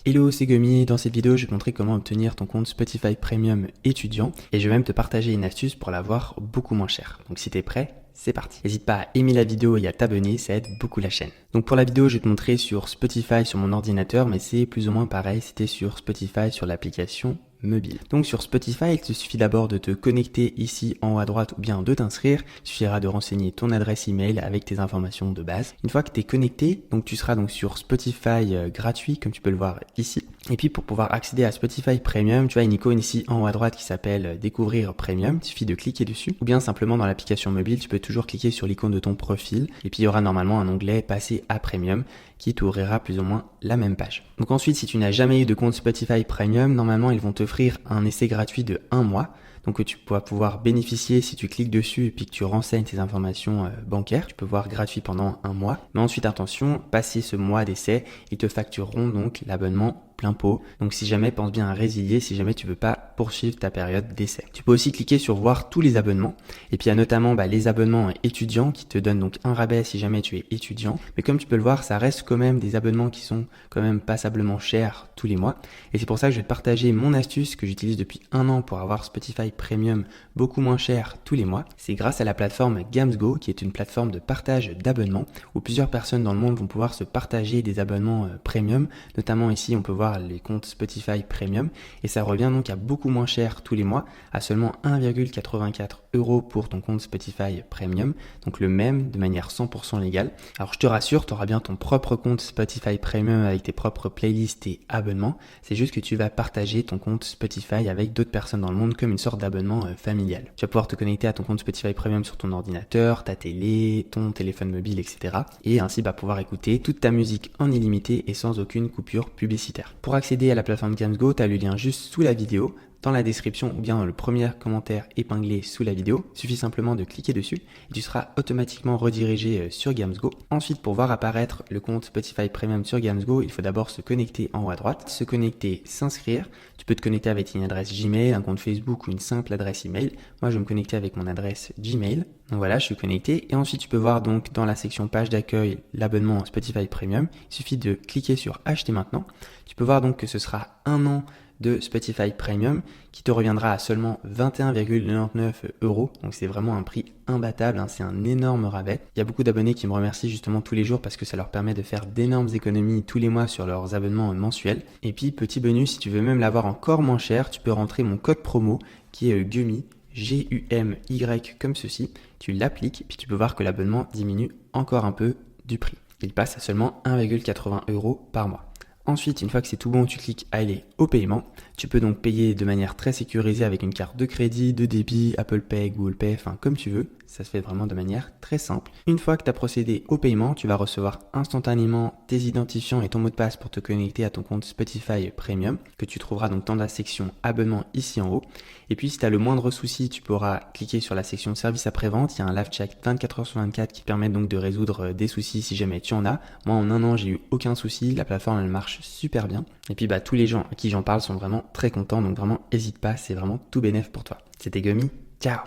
Hello, c'est Gumi. Dans cette vidéo, je vais te montrer comment obtenir ton compte Spotify Premium étudiant et je vais même te partager une astuce pour l'avoir beaucoup moins cher. Donc si tu es prêt, c'est parti. N'hésite pas à aimer la vidéo et à t'abonner, ça aide beaucoup la chaîne. Donc pour la vidéo, je vais te montrer sur Spotify sur mon ordinateur, mais c'est plus ou moins pareil si tu es sur Spotify sur l'application mobile. Donc sur Spotify, il te suffit d'abord de te connecter ici en haut à droite ou bien de t'inscrire. Il suffira de renseigner ton adresse email avec tes informations de base. Une fois que tu es connecté, donc tu seras donc sur Spotify gratuit comme tu peux le voir ici. Et puis pour pouvoir accéder à Spotify Premium, tu as une icône ici en haut à droite qui s'appelle Découvrir Premium. Il suffit de cliquer dessus. Ou bien simplement dans l'application mobile, tu peux toujours cliquer sur l'icône de ton profil. Et puis il y aura normalement un onglet Passer à Premium qui t'ouvrira plus ou moins la même page. Donc ensuite, si tu n'as jamais eu de compte Spotify Premium, normalement ils vont t'offrir un essai gratuit de 1 mois. Donc que tu pourras pouvoir bénéficier si tu cliques dessus et puis que tu renseignes tes informations bancaires. Tu peux voir gratuit pendant 1 mois. Mais ensuite, attention, passé ce mois d'essai, ils te factureront donc l'abonnement plein pot. Donc si jamais, pense bien à résilier si jamais tu veux pas poursuivre ta période d'essai. Tu peux aussi cliquer sur voir tous les abonnements. Et puis il y a notamment les abonnements étudiants qui te donnent donc un rabais si jamais tu es étudiant. Mais comme tu peux le voir, ça reste quand même des abonnements qui sont quand même passablement chers tous les mois. Et c'est pour ça que je vais te partager mon astuce que j'utilise depuis 1 an pour avoir Spotify Premium beaucoup moins cher tous les mois. C'est grâce à la plateforme Gamsgo qui est une plateforme de partage d'abonnements où plusieurs personnes dans le monde vont pouvoir se partager des abonnements premium. Notamment ici, on peut voir les comptes Spotify Premium et ça revient donc à beaucoup moins cher tous les mois, à seulement 1,84 € pour ton compte Spotify Premium, donc le même de manière 100% légale. Alors je te rassure, tu auras bien ton propre compte Spotify Premium avec tes propres playlists et abonnements, c'est juste que tu vas partager ton compte Spotify avec d'autres personnes dans le monde comme une sorte d'abonnement familial. Tu vas pouvoir te connecter à ton compte Spotify Premium sur ton ordinateur, ta télé, ton téléphone mobile, etc. et ainsi pouvoir écouter toute ta musique en illimité et sans aucune coupure publicitaire. Pour accéder à la plateforme Gamsgo, tu as le lien juste sous la vidéo, dans la description ou bien dans le premier commentaire épinglé sous la vidéo. Il suffit simplement de cliquer dessus et tu seras automatiquement redirigé sur Gamsgo. Ensuite, pour voir apparaître le compte Spotify Premium sur Gamsgo, il faut d'abord se connecter en haut à droite, se connecter, s'inscrire. Tu peux te connecter avec une adresse Gmail, un compte Facebook ou une simple adresse email. Moi, je vais me connecter avec mon adresse Gmail. Donc voilà, je suis connecté et ensuite tu peux voir donc dans la section page d'accueil l'abonnement Spotify Premium. Il suffit de cliquer sur acheter maintenant. Tu peux voir donc que ce sera 1 an de Spotify Premium qui te reviendra à seulement 21,99 €. Donc c'est vraiment un prix imbattable, c'est un énorme rabais. Il y a beaucoup d'abonnés qui me remercient justement tous les jours parce que ça leur permet de faire d'énormes économies tous les mois sur leurs abonnements mensuels. Et puis petit bonus, si tu veux même l'avoir encore moins cher, tu peux rentrer mon code promo qui est GUMY, G-U-M-Y comme ceci. Tu l'appliques et puis tu peux voir que l'abonnement diminue encore un peu du prix. Il passe à seulement 1,80 € par mois. Ensuite, une fois que c'est tout bon, tu cliques à aller au paiement. Tu peux donc payer de manière très sécurisée avec une carte de crédit, de débit, Apple Pay, Google Pay, enfin comme tu veux. Ça se fait vraiment de manière très simple. Une fois que tu as procédé au paiement, tu vas recevoir instantanément tes identifiants et ton mot de passe pour te connecter à ton compte Spotify Premium que tu trouveras donc dans la section abonnement ici en haut. Et puis si tu as le moindre souci, tu pourras cliquer sur la section service après-vente. Il y a un live chat 24h/24 qui permet donc de résoudre des soucis si jamais tu en as. Moi en 1 an, j'ai eu aucun souci. La plateforme elle marche super bien. Et puis tous les gens à qui j'en parle sont vraiment très contents. Donc vraiment, n'hésite pas, c'est vraiment tout bénef pour toi. C'était Gummy. Ciao!